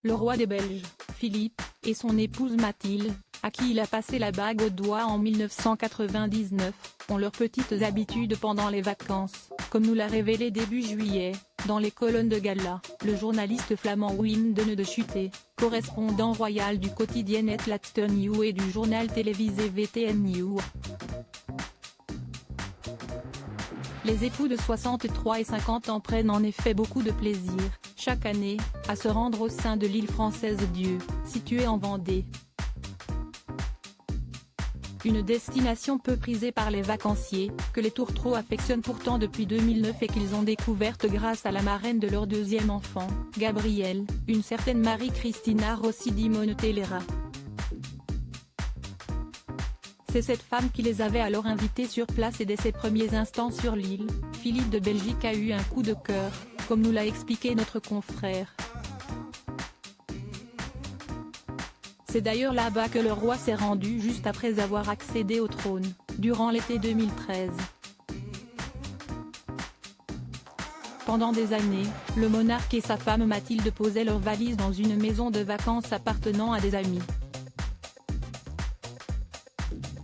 Le roi des Belges, Philippe, et son épouse Mathilde, à qui il a passé la bague au doigt en 1999, ont leurs petites habitudes pendant les vacances, comme nous l'a révélé début juillet, dans les colonnes de Gala, le journaliste flamand Wim de Schutte, correspondant royal du quotidien Het Laatste Nieuws et du journal télévisé VTM Nieuws. Les époux de 63 et 50 ans prennent en effet beaucoup de plaisir, chaque année, à se rendre au sein de l'île française Dieu, située en Vendée. Une destination peu prisée par les vacanciers, que les tourtereaux affectionnent pourtant depuis 2009 et qu'ils ont découverte grâce à la marraine de leur deuxième enfant, Gabrielle, une certaine Marie-Christina Rossi di Monotellera. C'est cette femme qui les avait alors invités sur place et dès ses premiers instants sur l'île, Philippe de Belgique a eu un coup de cœur, comme nous l'a expliqué notre confrère. C'est d'ailleurs là-bas que le roi s'est rendu juste après avoir accédé au trône, durant l'été 2013. Pendant des années, le monarque et sa femme Mathilde posaient leurs valises dans une maison de vacances appartenant à des amis.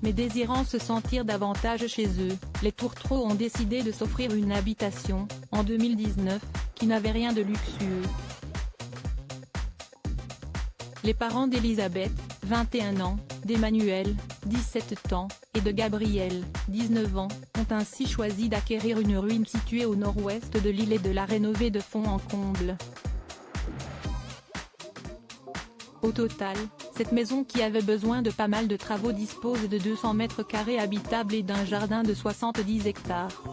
Mais désirant se sentir davantage chez eux, les tourtereaux ont décidé de s'offrir une habitation, en 2019, qui n'avait rien de luxueux. Les parents d'Elisabeth, 21 ans, d'Emmanuel, 17 ans, et de Gabriel, 19 ans, ont ainsi choisi d'acquérir une ruine située au nord-ouest de l'île et de la rénover de fond en comble. Au total, cette maison qui avait besoin de pas mal de travaux dispose de 200 mètres carrés habitables et d'un jardin de 70 hectares.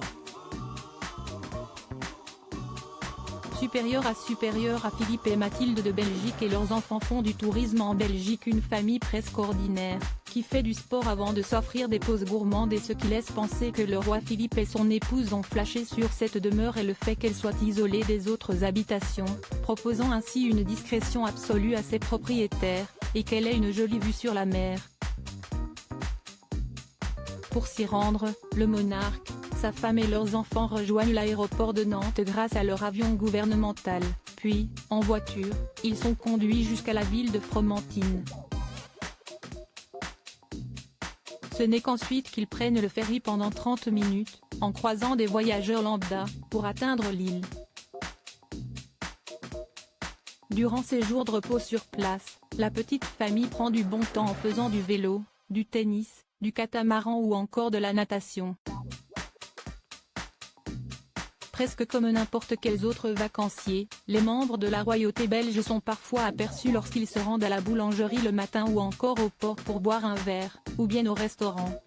Supérieur à Philippe et Mathilde de Belgique et leurs enfants font du tourisme en Belgique une famille presque ordinaire, qui fait du sport avant de s'offrir des pauses gourmandes et ce qui laisse penser que le roi Philippe et son épouse ont flashé sur cette demeure et le fait qu'elle soit isolée des autres habitations, proposant ainsi une discrétion absolue à ses propriétaires, et qu'elle ait une jolie vue sur la mer. Pour s'y rendre, le monarque, sa femme et leurs enfants rejoignent l'aéroport de Nantes grâce à leur avion gouvernemental, puis, en voiture, ils sont conduits jusqu'à la ville de Fromentine. Ce n'est qu'ensuite qu'ils prennent le ferry pendant 30 minutes, en croisant des voyageurs lambda, pour atteindre l'île. Durant ces jours de repos sur place, la petite famille prend du bon temps en faisant du vélo, du tennis, du catamaran ou encore de la natation. Presque comme n'importe quels autres vacanciers, les membres de la royauté belge sont parfois aperçus lorsqu'ils se rendent à la boulangerie le matin ou encore au port pour boire un verre, ou bien au restaurant.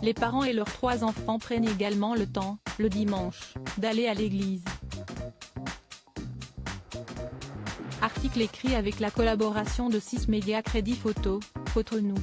Les parents et leurs 3 enfants prennent également le temps, le dimanche, d'aller à l'église. Article écrit avec la collaboration de 6 médias Crédit Photo, Photo-nous.